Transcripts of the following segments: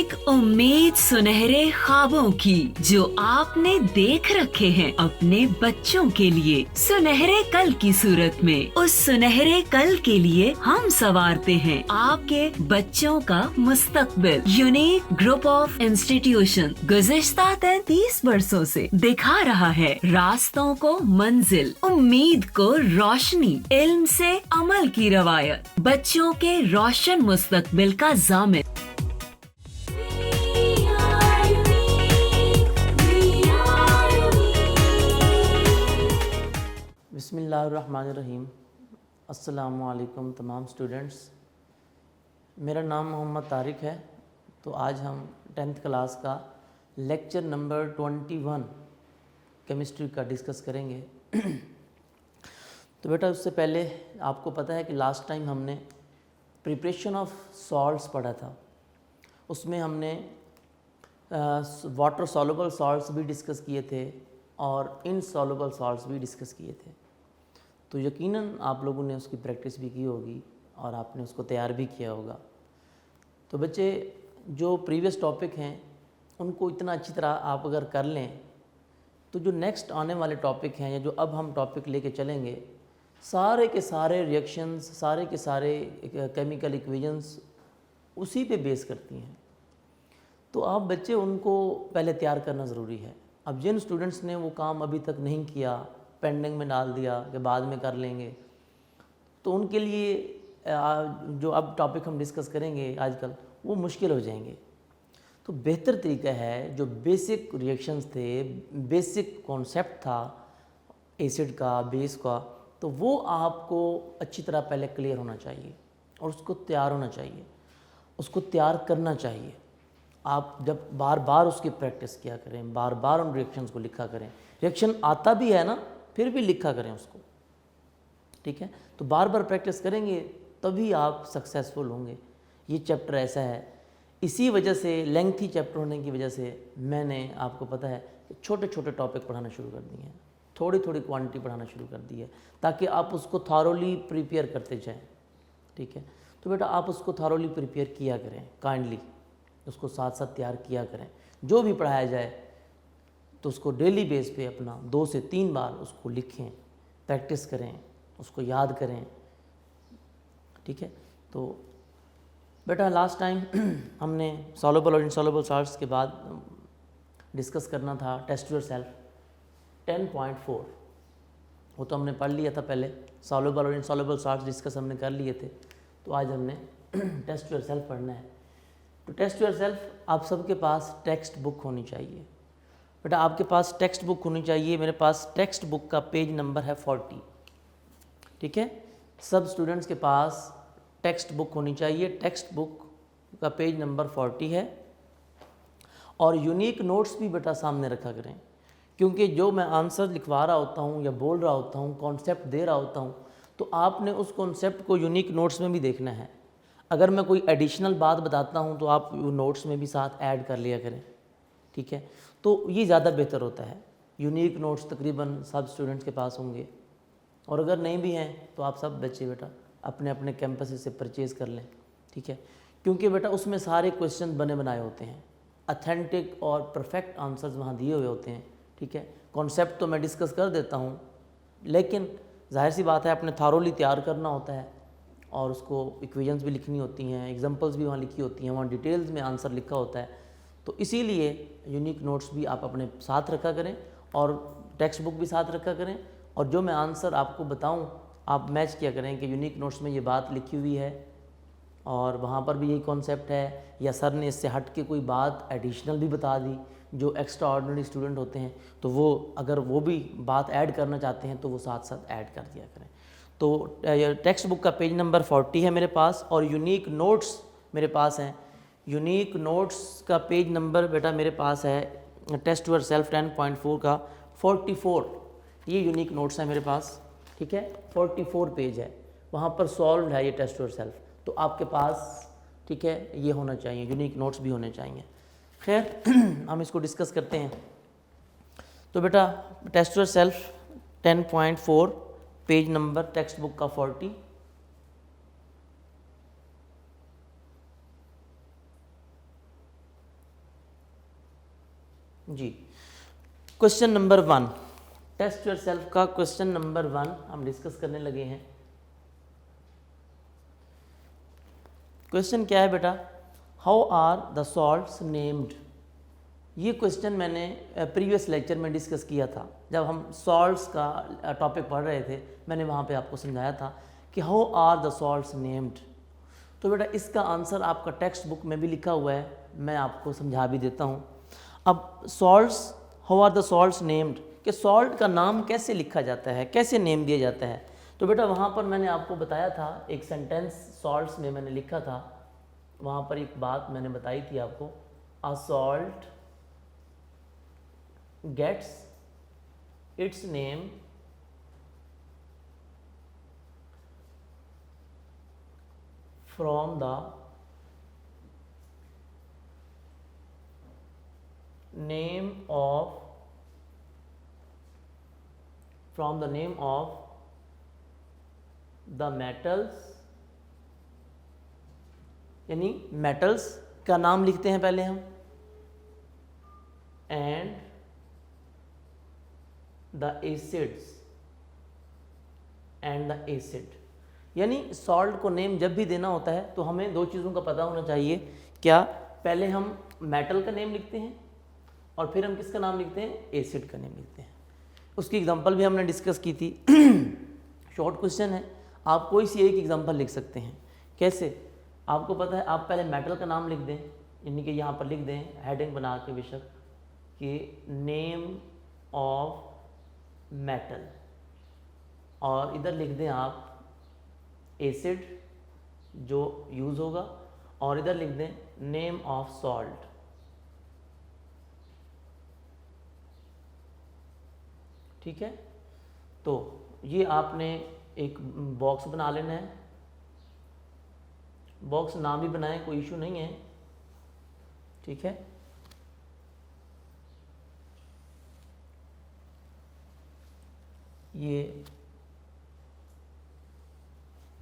एक उम्मीद सुनहरे ख्वाबों की जो आपने देख रखे हैं अपने बच्चों के लिए, सुनहरे कल की सूरत में। उस सुनहरे कल के लिए हम संवारते हैं आपके बच्चों का मुस्तकबिल। यूनिक ग्रुप ऑफ इंस्टीट्यूशन गुज़िश्ता 33 वर्षों से दिखा रहा है रास्तों को मंजिल, उम्मीद को रोशनी, इल्म से अमल की रवायत, बच्चों के रोशन मुस्तकबिल का ज़ामिन। बिस्मिल्लाहिर्रहमानिर्रहीम। अस्सलामु अलैकुम तमाम स्टूडेंट्स। मेरा नाम मोहम्मद तारिक है। तो आज हम 10th क्लास का लेक्चर नंबर 21 केमिस्ट्री का डिस्कस करेंगे। तो बेटा उससे पहले आपको पता है कि लास्ट टाइम हमने प्रिपरेशन ऑफ सॉल्ट्स पढ़ा था। उसमें हमने वाटर सॉल्युबल सॉल्ट्स भी डिस्कस किए थे और इनसॉल्युबल सॉल्ट्स भी डिस्कस किए थे। तो यकीनन आप लोगों ने उसकी प्रैक्टिस भी की होगी और आपने उसको तैयार भी किया होगा। तो बच्चे जो प्रीवियस टॉपिक हैं उनको इतना अच्छी तरह आप अगर कर लें तो जो नेक्स्ट आने वाले टॉपिक हैं या जो अब हम टॉपिक लेके चलेंगे, सारे के सारे रिएक्शंस, सारे के सारे केमिकल इक्वेशंस उसी पे बेस करती हैं। तो आप बच्चे उनको पहले तैयार करना ज़रूरी है। अब जिन स्टूडेंट्स ने वो काम अभी तक नहीं किया, पेंडिंग में डाल दिया कि बाद में कर लेंगे, तो उनके लिए जो अब टॉपिक हम डिस्कस करेंगे आजकल वो मुश्किल हो जाएंगे। तो बेहतर तरीका है जो बेसिक रिएक्शंस थे, बेसिक कॉन्सेप्ट था एसिड का, बेस का, तो वो आपको अच्छी तरह पहले क्लियर होना चाहिए और उसको तैयार होना चाहिए, उसको तैयार करना चाहिए। आप जब बार बार उसकी प्रैक्टिस किया करें, बार बार उन रिएक्शंस को लिखा करें। रिएक्शन आता भी है ना, फिर भी लिखा करें उसको, ठीक है। तो बार बार प्रैक्टिस करेंगे तभी आप सक्सेसफुल होंगे। ये चैप्टर ऐसा है, इसी वजह से लेंथी चैप्टर होने की वजह से मैंने आपको पता है कि छोटे छोटे टॉपिक पढ़ाना शुरू कर दिए हैं, थोड़ी थोड़ी क्वांटिटी पढ़ाना शुरू कर दी है ताकि आप उसको थॉरोली प्रिपेयर करते जाएं, ठीक है। तो बेटा आप उसको थॉरोली प्रिपेयर किया करें, काइंडली उसको साथ साथ तैयार किया करें। जो भी पढ़ाया जाए तो उसको डेली बेस पे अपना 2 से 3 बार उसको लिखें, प्रैक्टिस करें, उसको याद करें, ठीक है। तो बेटा लास्ट टाइम हमने सॉल्युबल और इनसॉल्युबल सॉल्ट्स के बाद डिस्कस करना था टेस्ट योरसेल्फ 10.4। वो तो हमने पढ़ लिया था पहले, सॉल्युबल और इनसॉल्युबल सॉल्ट्स डिस्कस हमने कर लिए थे। तो आज हमने टेस्ट योरसेल्फ पढ़ना है। तो टेस्ट योरसेल्फ आप सबके पास टेक्स्ट बुक होनी चाहिए। बेटा आपके पास टेक्स्ट बुक होनी चाहिए। मेरे पास टेक्स्ट बुक का पेज नंबर है 40, ठीक है। सब स्टूडेंट्स के पास टेक्स्ट बुक होनी चाहिए। टेक्स्ट बुक का पेज नंबर 40 है। और यूनिक नोट्स भी बेटा सामने रखा करें, क्योंकि जो मैं आंसर लिखवा रहा होता हूँ या बोल रहा होता हूँ, कॉन्सेप्ट दे रहा होता हूँ, तो आपने उस कॉन्सेप्ट को यूनिक नोट्स में भी देखना है। अगर मैं कोई एडिशनल बात बताता हूँ तो आप नोट्स में भी साथ ऐड कर लिया करें, ठीक है। तो ये ज़्यादा बेहतर होता है। यूनिक नोट्स तकरीबन सब स्टूडेंट्स के पास होंगे, और अगर नहीं भी हैं तो आप सब बच्चे बेटा अपने अपने कैंपस से परचेज़ कर लें, ठीक है। क्योंकि बेटा उसमें सारे क्वेश्चन बने बनाए होते हैं, अथेंटिक और परफेक्ट आंसर्स वहाँ दिए हुए होते हैं, ठीक है। कॉन्सेप्ट तो मैं डिस्कस कर देता हूँ, लेकिन जाहिर सी बात है अपने थारोली तैयार करना होता है और उसको इक्वेशंस भी लिखनी होती हैं, एग्जांपल्स भी वहाँ लिखी होती हैं, वहाँ डिटेल्स में आंसर लिखा होता है। तो इसीलिए यूनिक नोट्स भी आप अपने साथ रखा करें और टेक्स्ट बुक भी साथ रखा करें। और जो मैं आंसर आपको बताऊं आप मैच किया करें कि यूनिक नोट्स में ये बात लिखी हुई है और वहाँ पर भी यही कॉन्सेप्ट है, या सर ने इससे हट के कोई बात एडिशनल भी बता दी। जो एक्स्ट्रा ऑर्डिनरी स्टूडेंट होते हैं तो वो अगर वो भी बात ऐड करना चाहते हैं तो वो साथ साथ ऐड कर दिया करें। तो टेक्स्ट बुक का पेज नंबर 40 है मेरे पास, और यूनिक नोट्स मेरे पास हैं। यूनिक नोट्स का पेज नंबर बेटा मेरे पास है टेस्ट योरसेल्फ 10.4 का 44। ये यूनिक नोट्स है मेरे पास, ठीक है। 44 पेज है, वहाँ पर सॉल्व है ये टेस्ट योरसेल्फ। तो आपके पास, ठीक है, ये होना चाहिए, यूनिक नोट्स भी होने चाहिए। खैर हम इसको डिस्कस करते हैं। तो बेटा test yourself 10.4 page number text book का 40। जी, question number 1, test yourself का क्वेश्चन नंबर 1 हम डिस्कस करने लगे हैं। क्वेश्चन क्या है बेटा, how are the salts named. ये क्वेश्चन मैंने प्रीवियस लेक्चर में डिस्कस किया था, जब हम सॉल्ट्स का टॉपिक पढ़ रहे थे। मैंने वहाँ पे आपको समझाया था कि how are the salts named. तो बेटा इसका आंसर आपका टेक्स्ट बुक में भी लिखा हुआ है, मैं आपको समझा भी देता हूँ। अब salts, how are the salts named, कि सॉल्ट का नाम कैसे लिखा जाता है, कैसे नेम दिया जाता है। तो बेटा वहाँ पर मैंने आपको बताया था, एक सेंटेंस सॉल्ट्स में मैंने लिखा था, वहाँ पर एक बात मैंने बताई थी आपको, a salt gets its name from the name of the metals, यानी मेटल्स का नाम लिखते हैं पहले हम, and the acids and the acid. यानी सॉल्ट को नेम जब भी देना होता है तो हमें दो चीज़ों का पता होना चाहिए। क्या, पहले हम मेटल का नेम लिखते हैं और फिर हम किसका नाम लिखते हैं, एसिड का नेम लिखते हैं। उसकी एग्जांपल भी हमने डिस्कस की थी। शॉर्ट क्वेश्चन है, आप कोई सी एक एग्जांपल लिख सकते हैं। कैसे, आपको पता है, आप पहले मेटल का नाम लिख दें, यानी कि यहाँ पर लिख दें हेडिंग बना के बेशक कि नेम ऑफ मेटल, और इधर लिख दें आप एसिड जो यूज़ होगा, और इधर लिख दें नेम ऑफ सॉल्ट। ठीक है, तो ये आपने एक बॉक्स बना लेना है। बॉक्स ना भी बनाएं, कोई इशू नहीं है। ठीक है, ये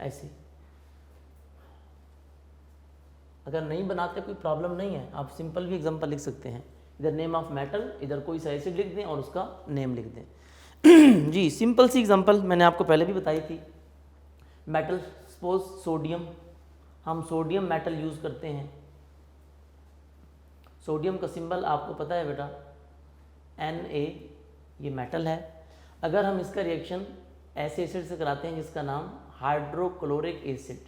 ऐसे, अगर नहीं बनाते कोई प्रॉब्लम नहीं है, आप सिंपल भी एग्जांपल लिख सकते हैं। इधर नेम ऑफ मेटल, इधर कोई सा एसिड लिख दें और उसका नेम लिख दें। जी, सिंपल सी एग्जांपल मैंने आपको पहले भी बताई थी। मेटल, सपोज सोडियम, हम सोडियम मेटल यूज़ करते हैं। सोडियम का सिंबल आपको पता है बेटा, Na, ये मेटल है। अगर हम इसका रिएक्शन ऐसे एसिड से कराते हैं जिसका नाम हाइड्रोक्लोरिक एसिड,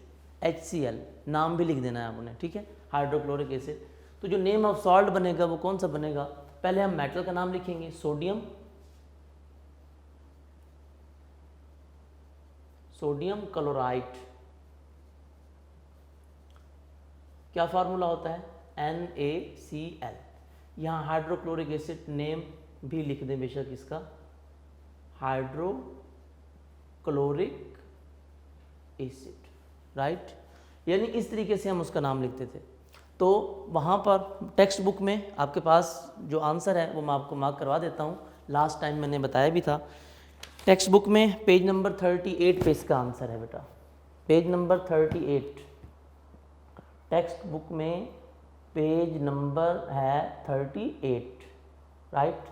HCl, नाम भी लिख देना है आपने। ठीक है, हाइड्रोक्लोरिक एसिड। तो जो नेम ऑफ सॉल्ट बनेगा वो कौन सा बनेगा, पहले हम मेटल का नाम लिखेंगे सोडियम, सोडियम क्लोराइड। क्या फार्मूला होता है, NaCl। यहाँ हाइड्रोक्लोरिक एसिड नेम भी लिख दें बेशक इसका, हाइड्रोक्लोरिक एसिड, राइट। यानी इस तरीके से हम उसका नाम लिखते थे। तो वहाँ पर टेक्स्ट बुक में आपके पास जो आंसर है वो मैं आपको मार्क करवा देता हूँ। लास्ट टाइम मैंने बताया भी था, टेक्स्ट बुक में पेज नंबर 38 पे इसका आंसर है बेटा। पेज नंबर 38, टेक्स्ट बुक में पेज नंबर है 38, राइट।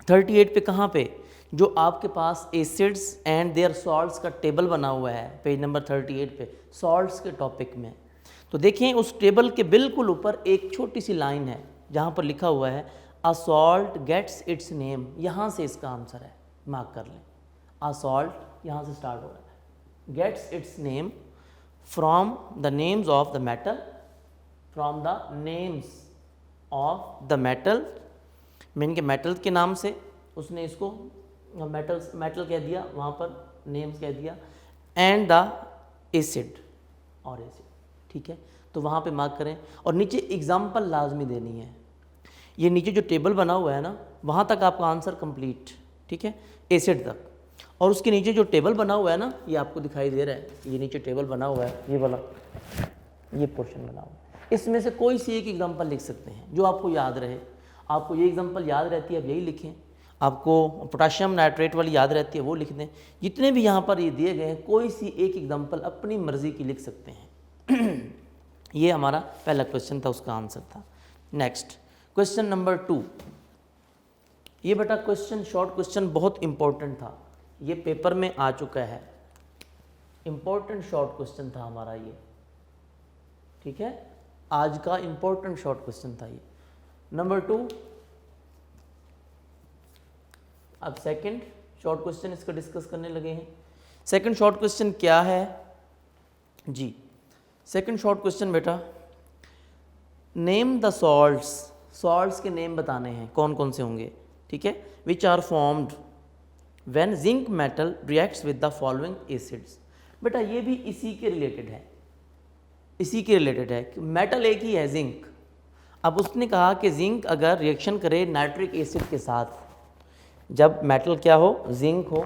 38 पे कहाँ पे, जो आपके पास एसिड्स एंड देयर सॉल्ट्स का टेबल बना हुआ है, पेज नंबर 38 पे सॉल्ट्स के टॉपिक में। तो देखें उस टेबल के बिल्कुल ऊपर एक छोटी सी लाइन है जहाँ पर लिखा हुआ है a salt gets its name. यहाँ से इसका आंसर है, मार्क कर लें। अ सॉल्ट यहाँ से स्टार्ट हो रहा है, gets its name from the names of the metal, from the names of the metal, mean के मेटल के नाम से उसने इसको मेटल कह दिया, वहाँ पर नेम्स कह दिया, एंड द एसिड, और एसिड। ठीक है, तो वहाँ पे मार्क करें और नीचे एग्जाम्पल लाजमी देनी है। ये नीचे जो टेबल बना हुआ है ना, वहाँ तक आपका आंसर कंप्लीट। ठीक है, एसिड तक। और उसके नीचे जो टेबल बना हुआ है ना, ये आपको दिखाई दे रहा है, ये नीचे टेबल बना हुआ है, ये वाला, ये पोर्शन बना हुआ है। इसमें से कोई सी एक एग्जाम्पल लिख सकते हैं जो आपको याद रहे। आपको ये एग्जाम्पल याद रहती है, अब यही लिखें। आपको पोटाशियम नाइट्रेट वाली याद रहती है, वो लिख दें। जितने भी यहाँ पर ये दिए गए हैं, कोई सी एक एग्जाम्पल अपनी मर्जी की लिख सकते हैं। ये हमारा पहला क्वेश्चन था, उसका आंसर था। नेक्स्ट क्वेश्चन नंबर 2, ये बेटा क्वेश्चन शॉर्ट क्वेश्चन बहुत इंपॉर्टेंट था, ये पेपर में आ चुका है, इंपॉर्टेंट शॉर्ट क्वेश्चन था हमारा ये, ठीक है, आज का इंपॉर्टेंट शॉर्ट क्वेश्चन था ये। नंबर 2, अब सेकंड शॉर्ट क्वेश्चन इसका डिस्कस करने लगे हैं। सेकंड शॉर्ट क्वेश्चन क्या है जी? सेकंड शॉर्ट क्वेश्चन बेटा, नेम द सॉल्ट्स, सॉल्ट्स के नेम बताने हैं कौन कौन से होंगे, ठीक है, which are formed when zinc metal reacts with the following acids. बेटा ये भी इसी के रिलेटेड है, इसी के रिलेटेड है कि मेटल एक ही है जिंक। अब उसने कहा कि जिंक अगर रिएक्शन करे नाइट्रिक एसिड के साथ, जब मेटल क्या हो, जिंक हो,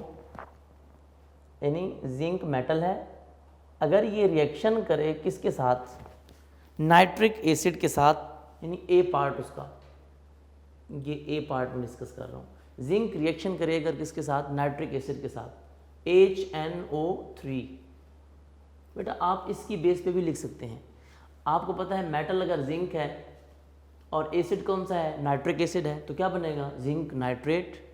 यानी जिंक मेटल है, अगर ये रिएक्शन करे किसके साथ, नाइट्रिक एसिड के साथ, यानी ए पार्ट उसका, ये ए पार्ट में डिस्कस कर रहा हूँ। जिंक रिएक्शन करे अगर किसके साथ, नाइट्रिक एसिड के साथ, HNO3। बेटा आप इसकी बेस पे भी लिख सकते हैं। आपको पता है मेटल अगर जिंक है और एसिड कौन सा है, नाइट्रिक एसिड है, तो क्या बनेगा, जिंक नाइट्रेट।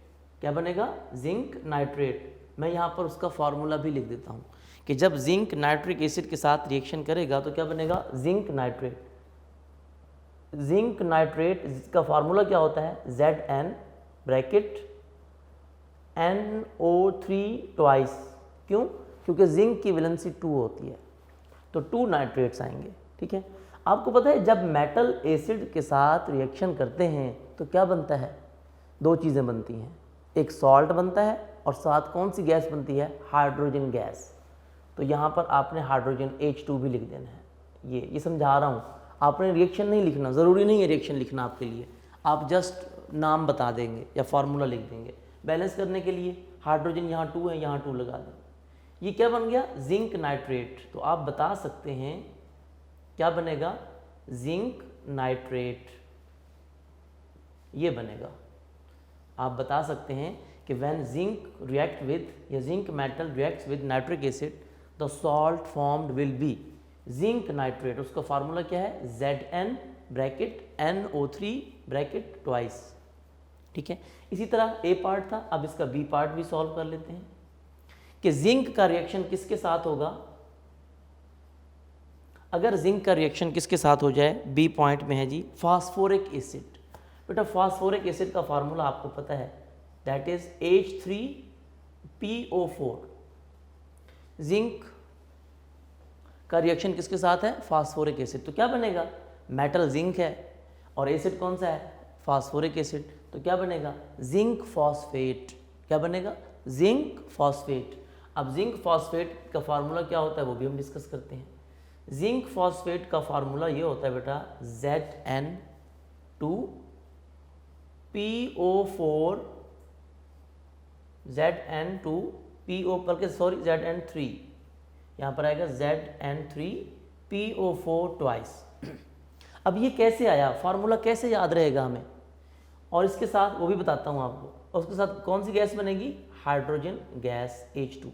क्या बनेगा, जिंक नाइट्रेट। मैं यहाँ पर उसका फॉर्मूला भी लिख देता हूँ कि जब जिंक नाइट्रिक एसिड के साथ रिएक्शन करेगा तो क्या बनेगा, जिंक नाइट्रेट। जिंक नाइट्रेट का फार्मूला क्या होता है, Zn ब्रैकेट NO3 ट्वाइस। क्यों, क्योंकि जिंक की वैलेंसी 2 होती है, तो 2 नाइट्रेट्स आएंगे, ठीक है। आपको पता है जब मेटल एसिड के साथ रिएक्शन करते हैं तो क्या बनता है, 2 चीज़ें बनती हैं, एक सॉल्ट बनता है और साथ कौन सी गैस बनती है, हाइड्रोजन गैस। तो यहाँ पर आपने हाइड्रोजन H2 भी लिख देना है। ये समझा रहा हूँ, आपने रिएक्शन नहीं लिखना, ज़रूरी नहीं है रिएक्शन लिखना आपके लिए, आप जस्ट नाम बता देंगे या फार्मूला लिख देंगे। बैलेंस करने के लिए हाइड्रोजन यहाँ 2 है, यहाँ 2 लगा दें, ये क्या बन गया, जिंक नाइट्रेट। तो आप बता सकते हैं क्या बनेगा, जिंक नाइट्रेट, ये बनेगा। आप बता सकते हैं कि व्हेन जिंक रिएक्ट विद, या zinc metal reacts with nitric acid, the salt formed will be zinc nitrate. उसका फार्मूला क्या है, Zn bracket NO3 bracket twice, ठीक है। इसी तरह ए पार्ट था, अब इसका बी पार्ट भी सॉल्व कर लेते हैं कि जिंक का रिएक्शन किसके साथ होगा। अगर जिंक का रिएक्शन किसके साथ हो जाए, बी पॉइंट में है जी, फास्फोरिक एसिड। बेटा फास्फोरिक एसिड का फार्मूला आपको पता है, दैट इज H3PO4। जिंक का रिएक्शन किसके साथ है, फास्फोरिक एसिड। तो क्या बनेगा, मेटल जिंक है और एसिड कौन सा है, फास्फोरिक एसिड, तो क्या बनेगा, जिंक फॉस्फेट। क्या बनेगा, जिंक फॉस्फेट। अब जिंक फॉस्फेट का फार्मूला क्या होता है वो भी हम डिस्कस करते हैं। जिंक फॉस्फेट का फार्मूला ये होता है बेटा, Zn3, यहाँ पर आएगा Zn3PO4 ट्वाइस। अब ये कैसे आया, फार्मूला कैसे याद रहेगा हमें, और इसके साथ वो भी बताता हूँ आपको, और उसके साथ कौन सी गैस बनेगी, हाइड्रोजन गैस H2।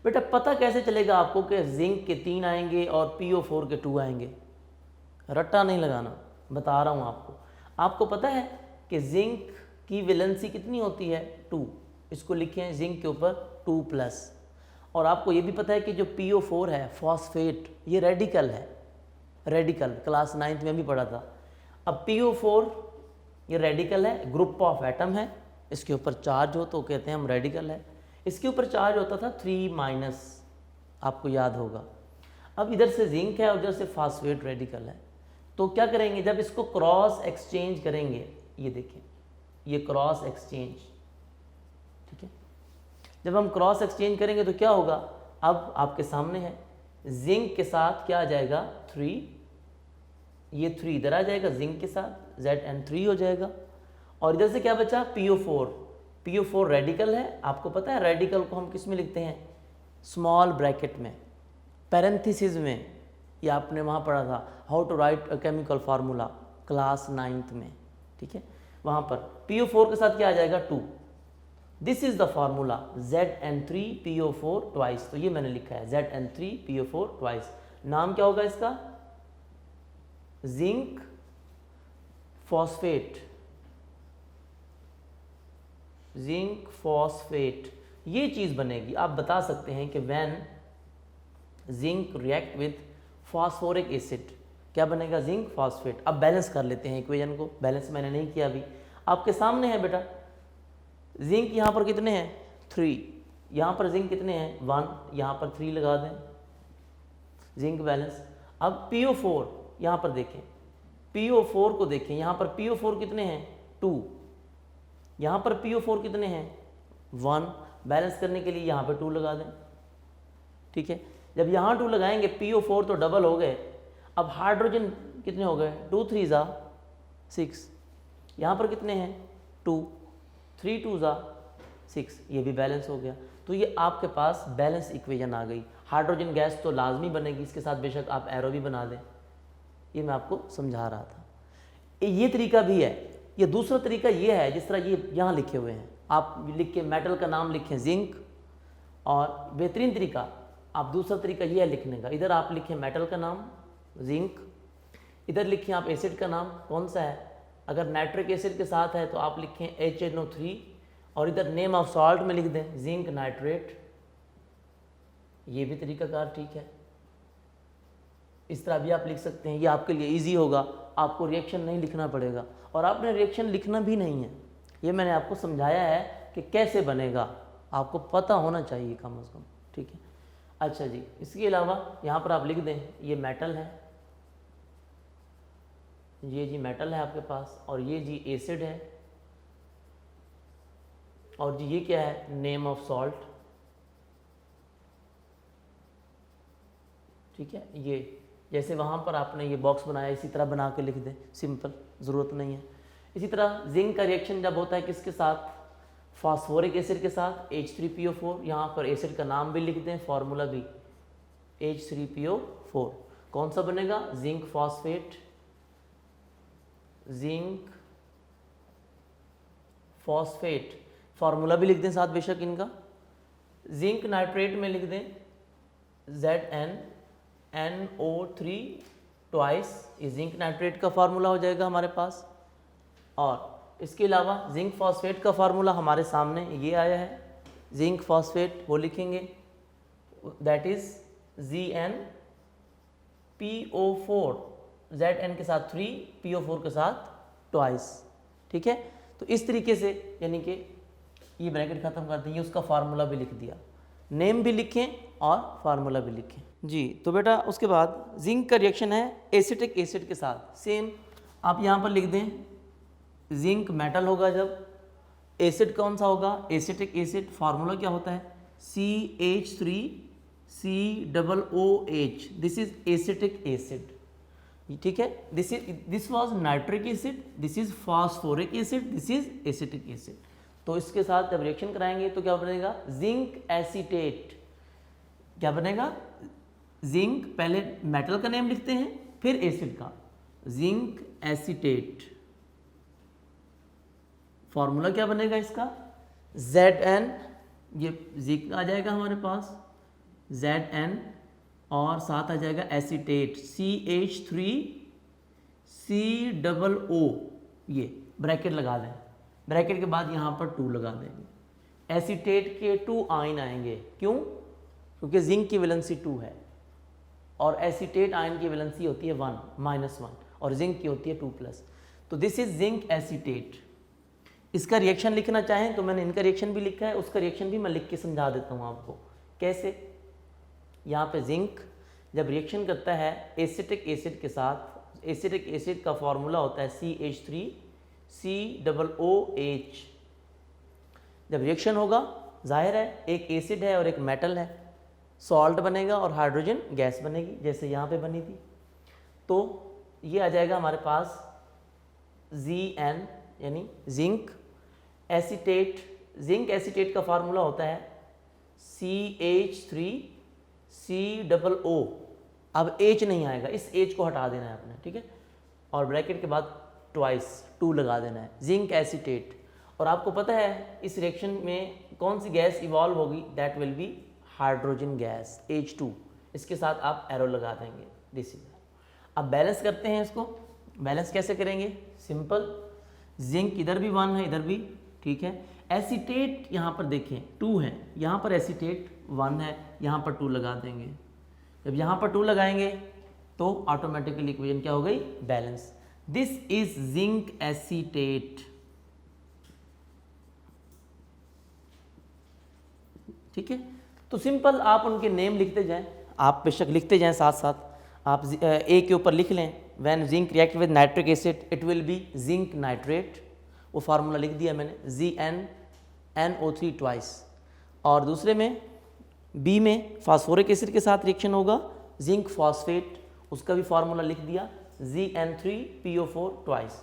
बेटा पता कैसे चलेगा आपको कि जिंक के 3 आएंगे और PO4 के 2 आएंगे, रट्टा नहीं लगाना, बता रहा हूँ आपको। आपको पता है कि जिंक की वैलेंसी कितनी होती है, 2, इसको लिखे हैं जिंक के ऊपर 2+। और आपको ये भी पता है कि जो PO4 है फॉस्फेट, ये रेडिकल है, रेडिकल क्लास 9th में भी पढ़ा था। अब PO4 ये रेडिकल है, ग्रुप ऑफ एटम है, इसके ऊपर चार्ज हो तो कहते हैं हम रेडिकल है। इसके ऊपर चार्ज होता था 3-, आपको याद होगा। अब इधर से जिंक है और इधर से फॉस्फेट रेडिकल है, तो क्या करेंगे, जब इसको क्रॉस एक्सचेंज करेंगे, ये देखें ये क्रॉस एक्सचेंज, ठीक है, जब हम क्रॉस एक्सचेंज करेंगे तो क्या होगा, अब आपके सामने है, जिंक के साथ क्या आ जाएगा, 3, ये 3 इधर आ जाएगा, जिंक के साथ Zn3 हो जाएगा, और इधर से क्या बचा, PO4। PO4 रेडिकल है, आपको पता है रेडिकल को हम किस में लिखते हैं, स्मॉल ब्रैकेट में, पैरेंथेसिस में, ये आपने वहाँ पढ़ा था, how to write a chemical formula, class 9th में, ठीक है। वहाँ पर PO4 के साथ क्या आ जाएगा, 2। This is the formula, Zn3PO4 twice. तो ये मैंने लिखा है Zn3PO4 ट्वाइस। नाम क्या होगा इसका, जिंक फॉस्फेट, जिंक फॉस्फेट, ये चीज़ बनेगी। आप बता सकते हैं कि when zinc react with phosphoric acid क्या बनेगा, जिंक फॉस्फेट। अब बैलेंस कर लेते हैं इक्वेशन को, बैलेंस मैंने नहीं किया अभी, आपके सामने है बेटा। जिंक यहाँ पर कितने हैं 3, यहाँ पर जिंक कितने हैं 1, यहाँ पर 3 लगा दें, जिंक बैलेंस। अब PO4 यहाँ पर देखें, PO4 को देखें, यहाँ पर PO4 कितने हैं 2, यहाँ पर PO4 कितने हैं 1, बैलेंस करने के लिए यहाँ पर 2 लगा दें। ठीक है, जब यहाँ 2 लगाएंगे PO4 तो डबल हो गए। अब हाइड्रोजन कितने हो गए 2 3 ज़ा 6, यहाँ पर कितने हैं 2, 3 2 ज़ा 6, ये भी बैलेंस हो गया। तो ये आपके पास बैलेंस इक्वेशन आ गई। हाइड्रोजन गैस तो लाजमी बनेगी, इसके साथ बेशक आप एरो भी बना दें, ये मैं आपको समझा रहा था। ये तरीका भी है। ये दूसरा तरीका ये है, जिस तरह ये यहाँ लिखे हुए हैं, आप लिख के मेटल का नाम लिखें जिंक, और बेहतरीन तरीका आप दूसरा तरीका ये है लिखने का, इधर आप लिखें मेटल का नाम जिंक, इधर लिखें आप एसिड का नाम कौन सा है, अगर नाइट्रिक एसिड के साथ है तो आप लिखें HNO3, और इधर नेम ऑफ सॉल्ट में लिख दें जिंक नाइट्रेट। ये भी तरीकाकार ठीक है, इस तरह भी आप लिख सकते हैं, ये आपके लिए इजी होगा, आपको रिएक्शन नहीं लिखना पड़ेगा, और आपने रिएक्शन लिखना भी नहीं है। ये मैंने आपको समझाया है कि कैसे बनेगा, आपको पता होना चाहिए कम से कम। ठीक है, अच्छा जी, इसके अलावा यहाँ पर आप लिख दें ये मेटल है, ये जी मेटल है आपके पास, और ये जी एसिड है, और जी ये क्या है नेम ऑफ सॉल्ट। ठीक है, ये जैसे वहाँ पर आपने ये बॉक्स बनाया इसी तरह बना के लिख दें, सिंपल, ज़रूरत नहीं है। इसी तरह जिंक का रिएक्शन जब होता है किसके साथ, फास्फोरिक एसिड के साथ H3PO4, यहाँ पर एसिड का नाम भी लिख दें, फार्मूला भी H3PO4, कौन सा बनेगा zinc phosphate, zinc phosphate, formula भी लिख दें साथ बेशक इनका। जिंक नाइट्रेट में लिख दें ZnNO3 ट्वाइस, ये जिंक नाइट्रेट का फार्मूला हो जाएगा हमारे पास। और इसके अलावा जिंक फॉस्फेट का फार्मूला हमारे सामने ये आया है, जिंक फॉस्फेट वो लिखेंगे दैट इज ZnPO4, Zn के साथ 3, PO4 के साथ ट्वाइस। ठीक है, तो इस तरीके से यानी कि ये ब्रैकेट खत्म कर देंगे, उसका फार्मूला भी लिख दिया, नेम भी लिखें और फार्मूला भी लिखें जी। तो बेटा उसके बाद जिंक का रिएक्शन है एसिटिक एसिड के साथ, सेम आप यहाँ पर लिख दें जिंक मेटल होगा, जब एसिड कौन सा होगा एसिटिक एसिड, फार्मूला क्या होता है CH3COOH, this is acetic acid. ठीक है, this was nitric acid, this is phosphoric acid, this is acetic acid. तो इसके साथ जब रिएक्शन कराएंगे तो क्या बनेगा जिंक एसीटेट, क्या बनेगा जिंक, पहले मेटल का नेम लिखते हैं फिर एसिड का, जिंक एसीटेट। फॉर्मूला क्या बनेगा इसका Zn, ये जिंक आ जाएगा हमारे पास Zn, और साथ आ जाएगा एसीटेट CH3COO, ये ब्रैकेट लगा दें, ब्रैकेट के बाद यहाँ पर 2 लगा देंगे। एसीटेट के 2 आयन आएंगे, क्यों, क्योंकि जिंक की वैलेंसी 2 है और एसीटेट आयन की वैलेंसी होती है 1 -1 और जिंक की होती है 2+, तो दिस इज जिंक एसीटेट। इसका रिएक्शन लिखना चाहें तो मैंने इनका रिएक्शन भी लिखा है, उसका रिएक्शन भी मैं लिख के समझा देता हूँ आपको कैसे। यहाँ पे जिंक जब रिएक्शन करता है एसिटिक एसिड के साथ, एसिटिक एसिड का फॉर्मूला होता है CH3COOH। जब रिएक्शन होगा जाहिर है एक एसिड है और एक मेटल है, सॉल्ट बनेगा और हाइड्रोजन गैस बनेगी जैसे यहाँ पे बनी थी। तो ये आ जाएगा हमारे पास Zn यानी जिंक एसीटेट। जिंक एसीटेट का फार्मूला होता है CH3COO। अब H नहीं आएगा, इस H को हटा देना है आपने, ठीक है, और ब्रैकेट के बाद ट्वाइस 2 लगा देना है, जिंक एसीटेट। और आपको पता है इस रिएक्शन में कौन सी गैस इवॉल्व होगी, that will be hydrogen gas H2। इसके साथ आप एरो लगा देंगे, दिस इज। अब बैलेंस करते हैं इसको, बैलेंस कैसे करेंगे? सिंपल, जिंक इधर भी 1 है, इधर भी, ठीक है। एसीटेट यहाँ पर देखें 2 है, यहाँ पर एसीटेट 1 है, यहाँ पर 2 लगा देंगे। जब यहाँ पर 2 लगाएंगे तो ऑटोमेटिकली इक्वेशन क्या हो गई? Balance. This is zinc acetate, ठीक है। तो सिंपल आप उनके नेम लिखते जाएं, आप बेशक लिखते जाएं साथ साथ, आप ए के ऊपर लिख लें, when zinc react with nitric acid it will be zinc nitrate, वो फार्मूला लिख दिया मैंने, ZnNO3 ट्वाइस। और दूसरे में बी में फास्फोरिक एसिड के साथ रिएक्शन होगा, जिंक फॉस्फेट, उसका भी फार्मूला लिख दिया, ZN3PO4 ट्वाइस।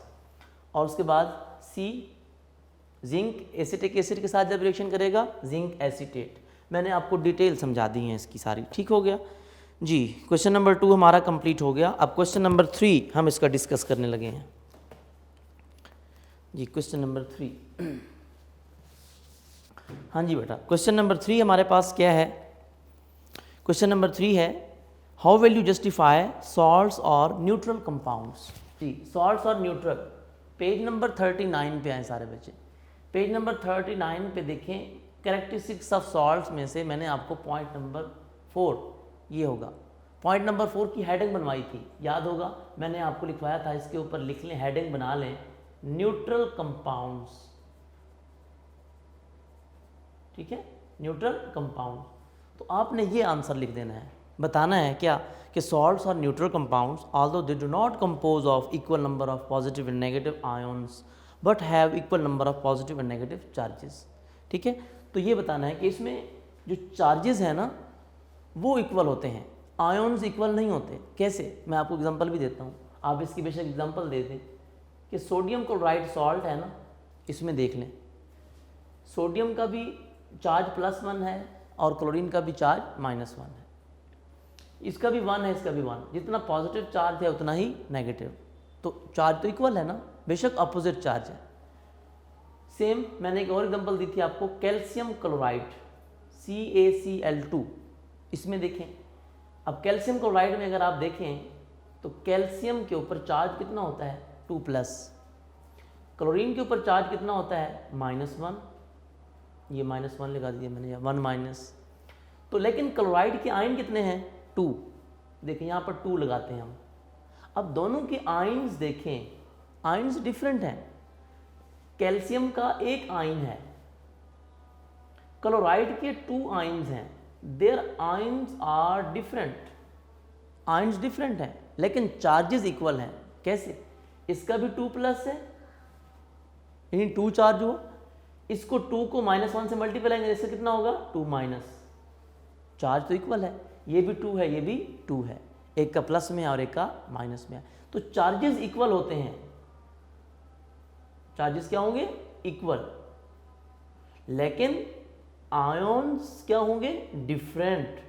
और उसके बाद सी, जिंक एसिटिक एसिड के साथ जब रिएक्शन करेगा जिंक एसीटेट। मैंने आपको डिटेल समझा दी है इसकी सारी, ठीक हो गया जी। क्वेश्चन नंबर 2 हमारा कंप्लीट हो गया। अब क्वेश्चन नंबर 3 हम इसका डिस्कस करने लगे हैं जी। क्वेश्चन नंबर 3, हाँ जी बेटा, क्वेश्चन नंबर 3 हमारे पास क्या है? क्वेश्चन नंबर 3 है, how will you justify salts और न्यूट्रल कंपाउंड्स। जी, सॉल्ट्स और न्यूट्रल, पेज नंबर 39 पे आए सारे बच्चे। पेज नंबर 39 पे देखें, कैरेक्टरिस्टिक्स ऑफ सॉल्ट्स में से मैंने आपको पॉइंट नंबर 4, ये होगा पॉइंट नंबर 4 की हेडिंग बनवाई थी, याद होगा, मैंने आपको लिखवाया था, इसके ऊपर लिख लें, हेडिंग बना लें, न्यूट्रल कंपाउंड्स, ठीक है, न्यूट्रल कंपाउंड। तो आपने ये आंसर लिख देना है, बताना है क्या कि सॉल्ट्स और neutral compounds although they do not compose of equal number of positive and negative ions but have equal number of positive and negative charges, ठीक है। तो ये बताना है कि इसमें जो चार्जेस है ना वो इक्वल होते हैं, आयंस इक्वल नहीं होते। कैसे? मैं आपको एग्जांपल भी देता हूँ, आप इसकी बेशक एग्जांपल दे दें कि सोडियम क्लोराइड सॉल्ट है ना, इसमें देख लें, सोडियम का भी चार्ज +1 है और क्लोरीन का भी चार्ज -1 है, इसका भी 1 है, इसका भी 1, जितना पॉजिटिव चार्ज है उतना ही नेगेटिव, तो चार्ज तो इक्वल है ना, बेशक अपोजिट चार्ज है। सेम मैंने एक और एग्जांपल दी थी आपको, कैल्शियम क्लोराइड CaCl2, इसमें देखें, अब कैल्शियम क्लोराइड में अगर आप देखें तो कैल्शियम के ऊपर चार्ज कितना होता है? 2+, क्लोरीन के ऊपर चार्ज कितना होता है? -1, ये -1 लगा दिया मैंने, या 1-। तो लेकिन क्लोराइड के आयन कितने हैं? 2, देखें यहाँ पर 2 लगाते हैं हम। अब दोनों के आयन्स देखें, आयन्स डिफरेंट हैं, कैल्शियम का एक आयन है, क्लोराइड के 2 आयन्स हैं, their ions are different, ions different हैं लेकिन चार्जेस इक्वल हैं। कैसे? इसका भी 2+ है, यानी 2 चार्ज हो, इसको 2 को -1 से मल्टीप्लाई करेंगे, इससे कितना होगा? 2-, चार्ज तो इक्वल है, ये भी 2 है, ये भी 2 है, एक का प्लस में है और एक का माइनस में है, तो चार्जेस इक्वल होते हैं। चार्जेस क्या होंगे? इक्वल, लेकिन आयन्स क्या होंगे? डिफरेंट।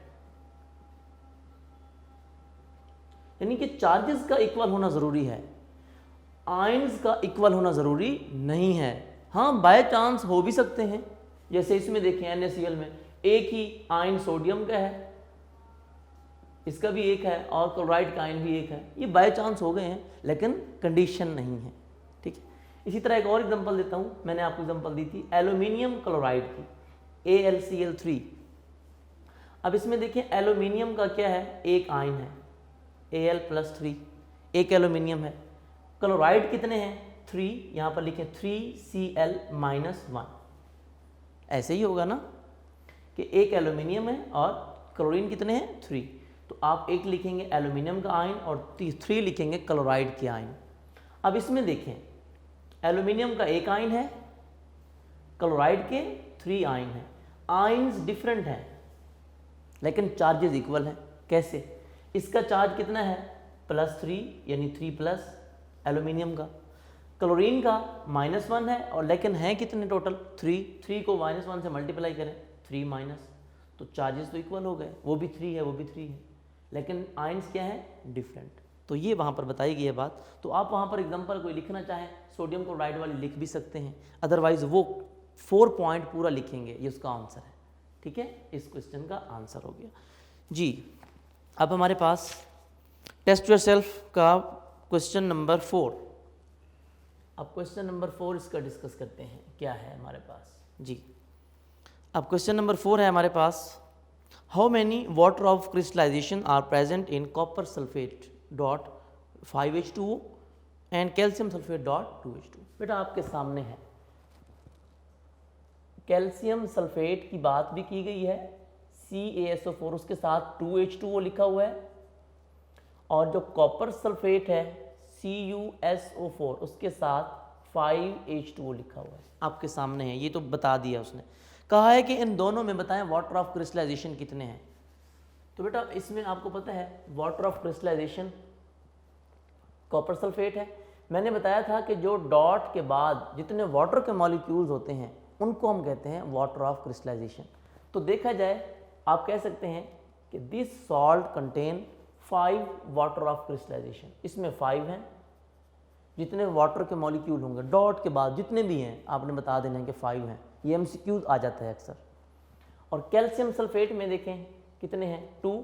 यानी कि चार्जेस का इक्वल होना जरूरी है, आयन्स का इक्वल होना जरूरी नहीं है। हाँ, बाय चांस हो भी सकते हैं, जैसे इसमें देखें NaCl में एक ही आयन सोडियम का है, इसका भी एक है, और क्लोराइड का आयन भी एक है, ये बाय चांस हो गए हैं लेकिन कंडीशन नहीं है, ठीक है। इसी तरह एक और एग्जांपल देता हूँ, मैंने आपको एग्जांपल दी थी एल्यूमिनियम क्लोराइड की, AlCl3। अब इसमें देखें एल्यूमिनियम का क्या है? एक आयन है, Al+3, एक एल्यूमिनियम है, क्लोराइड कितने हैं? 3, यहाँ पर लिखें 3Cl-1, ऐसे ही होगा ना कि एक एल्यूमिनियम है और क्लोरीन कितने हैं? 3, तो आप एक लिखेंगे एल्यूमिनियम का आयन और 3 लिखेंगे क्लोराइड के आयन। अब इसमें देखें एल्यूमिनियम का एक आयन है, क्लोराइड के 3 आयन हैं, आयन्स डिफरेंट हैं लेकिन चार्जेस इक्वल हैं। कैसे? इसका चार्ज कितना है? +3, यानी 3+ एल्यूमिनियम का, क्लोरीन का -1 है, और लेकिन है कितने टोटल? 3 को -1 से मल्टीप्लाई करें 3-, तो चार्जेस तो इक्वल हो गए, वो भी 3 है, वो भी 3 है, लेकिन आयन्स क्या है? डिफरेंट। तो ये वहाँ पर बताई गई है बात। तो आप वहाँ पर एग्जांपल कोई लिखना चाहें सोडियम क्लोराइड वाली लिख भी सकते हैं, अदरवाइज वो 4 पॉइंट पूरा लिखेंगे, ये उसका आंसर है, ठीक है। इस क्वेश्चन का आंसर हो गया जी। अब हमारे पास टेस्ट योरसेल्फ का क्वेश्चन नंबर 4। अब क्वेश्चन नंबर 4 इसका डिस्कस करते हैं, क्या है हमारे पास जी। अब क्वेश्चन नंबर 4 है हमारे पास, how many water of crystallisation are present in copper sulphate dot 5H2O and calcium sulphate dot 2H2। बेटा आपके सामने है, कैल्शियम सल्फेट की बात भी की गई है, CaSO4 उसके साथ 2H2O लिखा हुआ है, और जो कॉपर सल्फेट है CuSO4 उसके साथ 5H2O लिखा हुआ है, आपके सामने है। ये तो बता दिया उसने, कहा है कि इन दोनों में बताएं वाटर ऑफ क्रिस्टलाइजेशन कितने हैं। तो बेटा इसमें आपको पता है water of crystallisation copper sulphate है। मैंने बताया था कि जो डॉट के बाद जितने वाटर के मॉलिक्यूल्स होते हैं उनको हम कहते हैं वाटर ऑफ क्रिस्टलाइजेशन। तो देखा जाए आप कह सकते हैं कि this salt contain 5 water of crystallisation. इसमें 5 हैं, जितने वाटर के मॉलिक्यूल होंगे डॉट के बाद जितने भी हैं आपने बता देना है कि 5 हैं। ये MCQs आ जाता है अक्सर। और कैल्शियम सल्फेट में देखें कितने हैं, 2।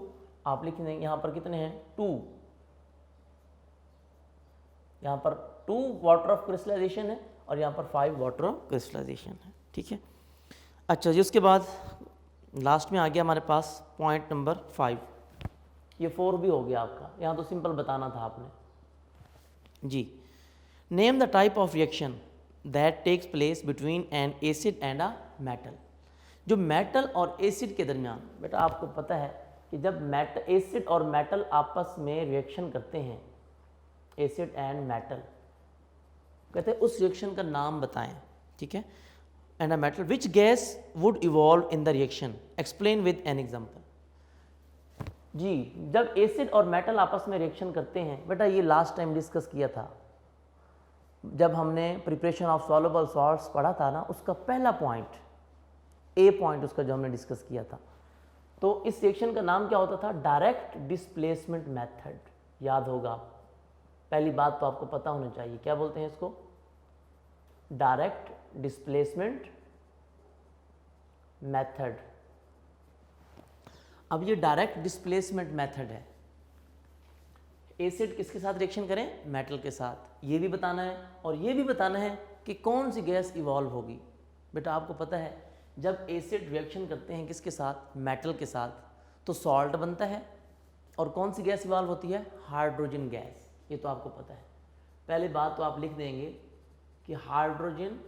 आप लिख देंगे यहाँ पर कितने हैं, 2। यहाँ पर 2 वाटर ऑफ क्रिस्टलाइजेशन है और यहाँ पर 5 वाटर ऑफ क्रिस्टलाइजेशन है। ठीक है, अच्छा जी। उसके बाद लास्ट में आ गया हमारे पास पॉइंट नंबर 5। ये 4 भी हो गया आपका, यहाँ तो सिंपल बताना था आपने जी। Name the type of reaction that takes place between an acid and a metal. जो मेटल और एसिड के दरमियान, बेटा आपको पता है कि जब एसिड और मेटल आपस में रिएक्शन करते हैं, एसिड एंड मेटल, कहते हैं उस रिएक्शन का नाम बताएं। ठीक है, and a metal which gas would evolve in the reaction, explain with an example. जी, जब एसिड और मेटल आपस में रिएक्शन करते हैं, बेटा ये लास्ट टाइम डिस्कस किया था जब हमने प्रिपरेशन ऑफ सॉल्युबल सॉल्ट्स पढ़ा था ना, उसका पहला पॉइंट, ए पॉइंट उसका जो हमने डिस्कस किया था। तो इस रिएक्शन का नाम क्या होता था, डायरेक्ट डिस्प्लेसमेंट मेथड। याद होगा, पहली बात तो आपको पता होना चाहिए, क्या बोलते हैं इसको, डायरेक्ट डिस्प्लेसमेंट मेथड। अब ये डायरेक्ट डिस्प्लेसमेंट मेथड है, एसिड किसके साथ रिएक्शन करें, मेटल के साथ, ये भी बताना है और ये भी बताना है कि कौन सी गैस इवॉल्व होगी। बेटा आपको पता है जब एसिड रिएक्शन करते हैं किसके साथ, मेटल के साथ, तो सॉल्ट बनता है और कौन सी गैस इवॉल्व होती है, हाइड्रोजन गैस। ये तो आपको पता है। पहली बात तो आप लिख देंगे कि hydrogen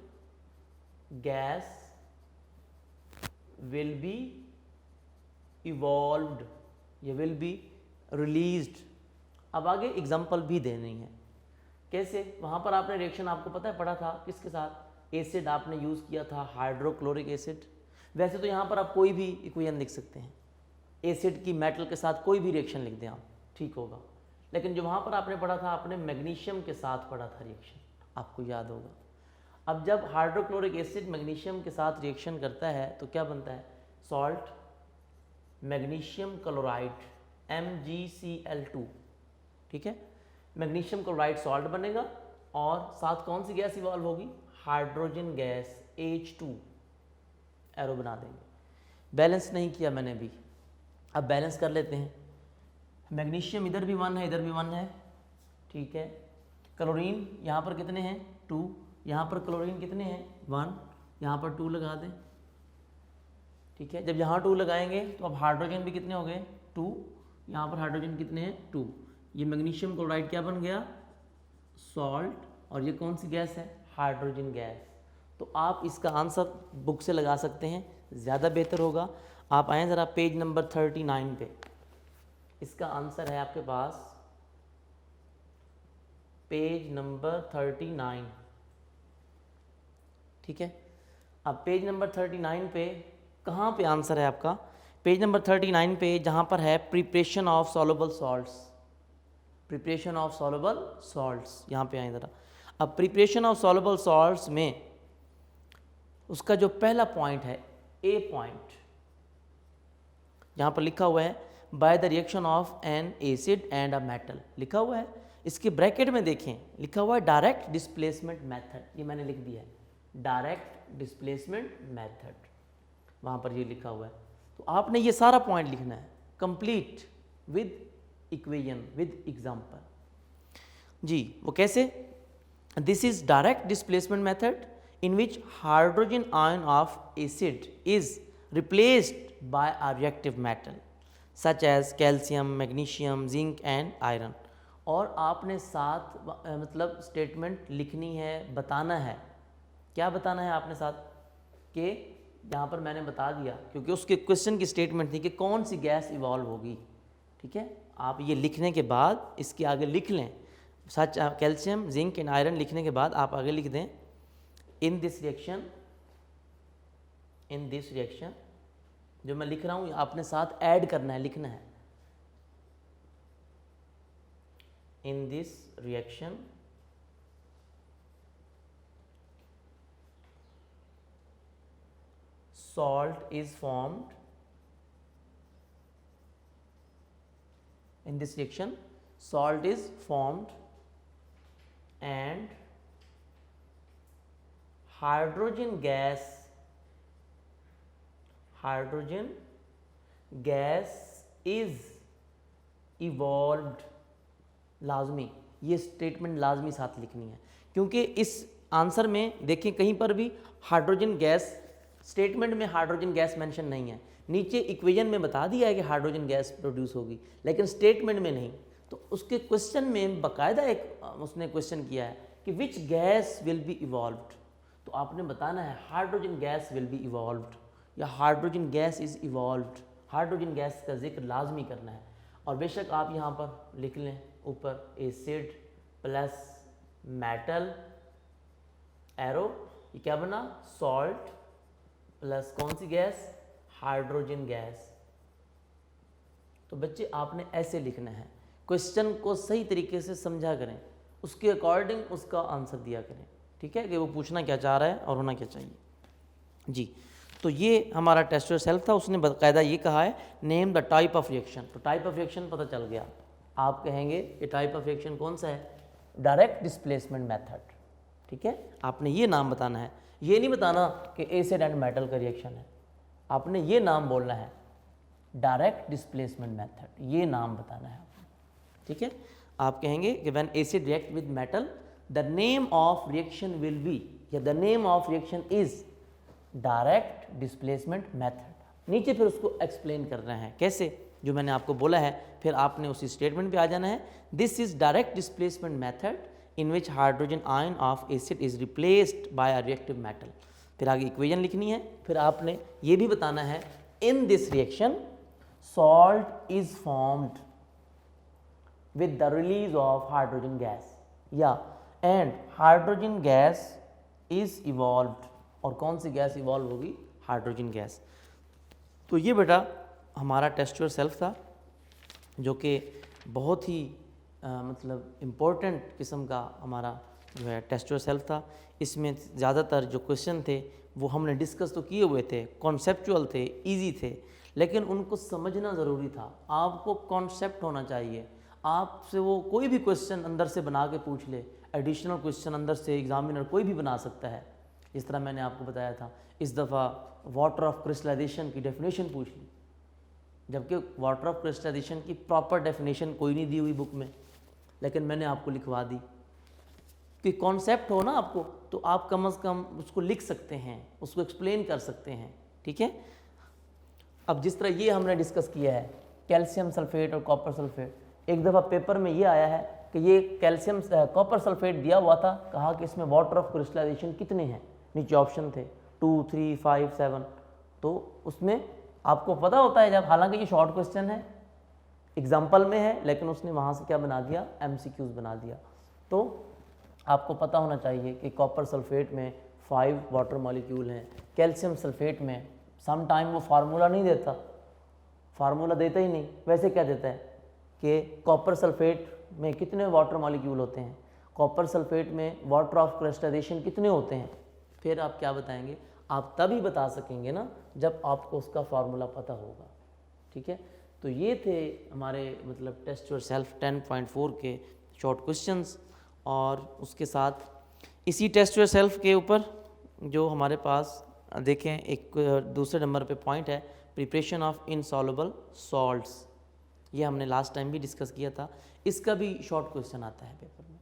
gas will be evolved, ये विल बी रिलीज्ड। अब आगे एग्जाम्पल भी देनी है, कैसे, वहाँ पर आपने रिएक्शन आपको पता है पढ़ा था किसके साथ, एसिड आपने यूज़ किया था हाइड्रोक्लोरिक एसिड। वैसे तो यहाँ पर आप कोई भी इक्वेशन लिख सकते हैं, एसिड की मेटल के साथ कोई भी रिएक्शन लिख दें आप, ठीक होगा। लेकिन जो वहाँ पर आपने पढ़ा था, आपने मैग्नीशियम के साथ पढ़ा था रिएक्शन, आपको याद होगा। अब जब हाइड्रोक्लोरिक एसिड मैग्नीशियम के साथ रिएक्शन करता है तो क्या बनता है, सॉल्ट मैग्नीशियम क्लोराइड MgCl2। ठीक है, मैग्नीशियम क्लोराइड सॉल्ट बनेगा और साथ कौन सी गैस इवॉल्व होगी, हाइड्रोजन गैस H2, एरो बना देंगे। बैलेंस नहीं किया मैंने भी, अब बैलेंस कर लेते हैं। मैग्नीशियम इधर भी 1 है, इधर भी 1 है, ठीक है। क्लोरीन यहाँ पर कितने हैं, 2, यहाँ पर क्लोरीन कितने हैं, 1, यहाँ पर 2 लगा दें। ठीक है, जब यहाँ 2 लगाएंगे तो अब हाइड्रोजन भी कितने हो गए, 2, यहाँ पर हाइड्रोजन कितने हैं, 2। ये मैग्नीशियम क्लोराइड क्या बन गया, सॉल्ट, और ये कौन सी गैस है, हाइड्रोजन गैस। तो आप इसका आंसर बुक से लगा सकते हैं, ज़्यादा बेहतर होगा। आप आएँ ज़रा पेज नंबर 39 पे, इसका आंसर है आपके पास पेज नंबर 39। ठीक है, अब पेज नंबर 39 पे कहाँ पे आंसर है आपका, पेज नंबर 39 पे जहाँ पर है preparation of soluble salts, preparation of soluble salts, यहाँ पे आए ज़रा। अब प्रिपरेशन ऑफ सॉल्युबल सॉल्ट्स में उसका जो पहला पॉइंट है, ए पॉइंट, यहाँ पर लिखा हुआ है by the reaction of N acid and a metal, लिखा हुआ है। इसके ब्रैकेट में देखें लिखा हुआ है डायरेक्ट डिस्प्लेसमेंट मेथड, ये मैंने लिख दिया है, डायरेक्ट डिस्प्लेसमेंट मेथड, वहाँ पर ये लिखा हुआ है। तो आपने ये सारा पॉइंट लिखना है complete with equation with example. जी वो कैसे? This is direct displacement method in which hydrogen ion of acid is replaced by a reactive metal such as calcium, magnesium, zinc and iron. और आपने साथ मतलब स्टेटमेंट लिखनी है, बताना है। क्या बताना है आपने साथ? कि यहाँ पर मैंने बता दिया, क्योंकि उसके क्वेश्चन की स्टेटमेंट थी कि कौन सी गैस इवॉल्व होगी। ठीक है, आप ये लिखने के बाद इसके आगे लिख लें, सच कैल्शियम, जिंक एंड आयरन लिखने के बाद आप आगे लिख दें इन दिस रिएक्शन जो मैं लिख रहा हूँ आपने साथ ऐड करना है, लिखना है। In this reaction salt is formed, in this reaction salt is formed and hydrogen gas is evolved। लाजमी, ये स्टेटमेंट लाजमी साथ लिखनी है, क्योंकि इस आंसर में देखिए कहीं पर भी हाइड्रोजन गैस, स्टेटमेंट में हाइड्रोजन गैस मेंशन नहीं है। नीचे इक्वेशन में बता दिया है कि हाइड्रोजन गैस प्रोड्यूस होगी, लेकिन स्टेटमेंट में नहीं। तो उसके क्वेश्चन में बाकायदा एक उसने क्वेश्चन किया है कि which gas will be evolved. तो आपने बताना है hydrogen gas will be evolved या hydrogen gas is evolved. Hydrogen gas का जिक्र लाजमी करना है। और बेशक आप यहाँ पर लिख लें ऊपर एसिड प्लस मेटल एरो, ये क्या बना? सॉल्ट प्लस कौन सी गैस? Hydrogen gas. तो बच्चे आपने ऐसे लिखना है, क्वेश्चन को सही तरीके से समझा करें, उसके अकॉर्डिंग उसका आंसर दिया करें। ठीक है, कि वो पूछना क्या चाह रहा है और होना क्या चाहिए। जी, तो ये हमारा टेस्ट योरसेल्फ था। उसने बाकायदा ये कहा है name the type of reaction. तो टाइप ऑफ रिएक्शन पता चल गया। आप कहेंगे कि टाइप ऑफ रिएक्शन कौन सा है? Direct displacement method. ठीक है, आपने ये नाम बताना है, ये नहीं बताना कि एसिड एंड मेटल का रिएक्शन है। आपने ये नाम बोलना है, डायरेक्ट डिस्प्लेसमेंट मेथड, ये नाम बताना है आपने। ठीक है, आप कहेंगे कि when acid react with metal the name of reaction will be, या the name of reaction is direct displacement method. नीचे फिर उसको एक्सप्लेन करना है कैसे, जो मैंने आपको बोला है, फिर आपने उसी स्टेटमेंट पे आ जाना है। This is direct displacement method in which hydrogen ion of acid is replaced by a reactive metal. फिर आगे इक्वेशन लिखनी है। फिर आपने ये भी बताना है in this reaction salt is formed with the release of hydrogen gas, या and hydrogen gas is evolved. और कौन सी गैस इवॉल्व होगी? Hydrogen gas. तो ये बेटा हमारा टेस्ट योरसेल्फ था, जो कि बहुत ही मतलब इम्पोर्टेंट किस्म का हमारा जो है टेस्ट योरसेल्फ था। इसमें ज़्यादातर जो क्वेश्चन थे वो हमने डिस्कस तो किए हुए थे, कॉन्सेप्चुअल थे, इजी थे, लेकिन उनको समझना ज़रूरी था। आपको कॉन्सेप्ट होना चाहिए। आपसे वो कोई भी क्वेश्चन अंदर से बना के पूछ ले, एडिशनल क्वेश्चन अंदर से एग्जामिनर कोई भी बना सकता है। इस तरह मैंने आपको बताया था, इस दफ़ा वाटर ऑफ क्रिस्टलाइजेशन की डेफिनेशन पूछ ली, जबकि वाटर ऑफ क्रिस्टलाइजेशन की प्रॉपर डेफिनेशन कोई नहीं दी हुई बुक में, लेकिन मैंने आपको लिखवा दी। कि कॉन्सेप्ट हो ना आपको, तो आप कम से कम उसको लिख सकते हैं, उसको एक्सप्लेन कर सकते हैं। ठीक है, अब जिस तरह ये हमने डिस्कस किया है कैल्शियम सल्फेट और कॉपर सल्फेट, एक दफ़ा पेपर में ये आया है कि ये कैल्शियम कॉपर सल्फेट दिया हुआ था, कहा कि इसमें वाटर ऑफ क्रिस्टलाइजेशन कितने हैं, नीचे ऑप्शन थे 2, 3, 5, 7। तो उसमें आपको पता होता है, जब हालांकि ये शॉर्ट क्वेश्चन है, एग्जाम्पल में है, लेकिन उसने वहाँ से क्या बना दिया, MCQs बना दिया। तो आपको पता होना चाहिए कि कॉपर सल्फेट में 5 वाटर मॉलिक्यूल हैं, कैल्शियम सल्फेट में सम टाइम वो फार्मूला नहीं देता, फार्मूला देता ही नहीं, वैसे क्या देता है कि कॉपर सल्फेट में कितने वाटर मॉलिक्यूल होते हैं, कॉपर सल्फेट में वाटर ऑफ क्रिस्टलाइजेशन कितने होते हैं। फिर आप क्या बताएंगे, आप तभी बता सकेंगे ना जब आपको उसका फार्मूला पता होगा। ठीक है, तो ये थे हमारे मतलब टेस्ट योरसेल्फ 10.4 के शॉर्ट क्वेश्चंस। और उसके साथ इसी टेस्ट योरसेल्फ के ऊपर जो हमारे पास देखें एक दूसरे नंबर पे पॉइंट है, प्रिपरेशन ऑफ इनसॉल्युबल सॉल्ट्स। ये हमने लास्ट टाइम भी डिस्कस किया था, इसका भी शॉर्ट क्वेश्चन आता है पेपर में।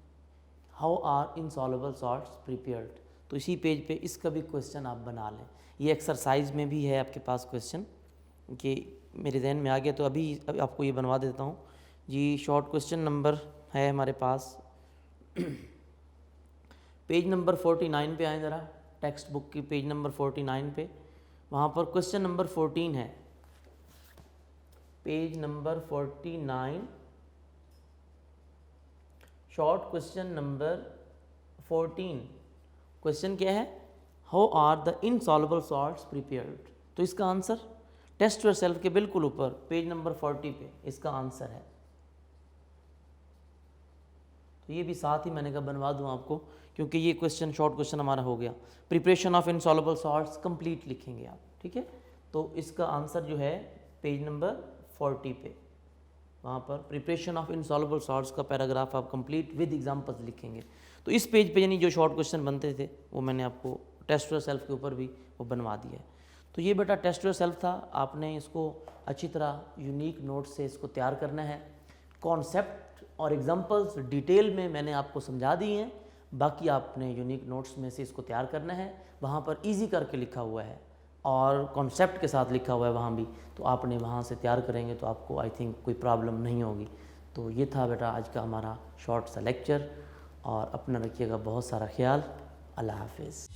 How are insoluble salts prepared. तो इसी पेज पे इसका भी क्वेश्चन आप बना लें। ये एक्सरसाइज में भी है आपके पास क्वेश्चन, कि मेरे जहन में आ गया तो अभी आपको ये बनवा देता हूँ जी। शॉर्ट क्वेश्चन नंबर है हमारे पास पेज नंबर 49 पे आए ज़रा, टेक्स्ट बुक की पेज नंबर 49 पे, वहाँ पर क्वेश्चन नंबर 14 है। Page number 49, short question number 14। Question क्या है? How are the insoluble salts prepared. तो इसका आंसर टेस्ट योरसेल्फ के बिल्कुल ऊपर पेज नंबर 40 पे इसका आंसर है। तो ये भी साथ ही मैंने कहा बनवा दूं आपको, क्योंकि ये क्वेश्चन शॉर्ट क्वेश्चन हमारा हो गया। Preparation of insoluble salts complete लिखेंगे आप, ठीक है। तो इसका आंसर जो है पेज नंबर 40 पे, वहाँ पर प्रिपरेशन ऑफ इनसॉल्युबल सॉल्ट्स का पैराग्राफ आप कंप्लीट विद एग्जांपल्स लिखेंगे। तो इस पेज पे यानी जो शॉर्ट क्वेश्चन बनते थे वो मैंने आपको टेस्ट योरसेल्फ के ऊपर भी वो बनवा दिया है। तो ये बेटा टेस्ट योरसेल्फ था, आपने इसको अच्छी तरह यूनिक नोट से इसको तैयार करना है। कॉन्सेप्ट और एग्जांपल्स डिटेल में मैंने आपको समझा दी हैं, बाकी आपने यूनिक नोट्स में से इसको तैयार करना है। वहाँ पर इजी करके लिखा हुआ है और कॉन्सेप्ट के साथ लिखा हुआ है वहाँ भी, तो आपने वहाँ से तैयार करेंगे तो आपको आई थिंक कोई प्रॉब्लम नहीं होगी। तो ये था बेटा आज का हमारा शॉर्ट सा लेक्चर, और अपना रखिएगा बहुत सारा ख्याल। अल्लाह हाफिज़।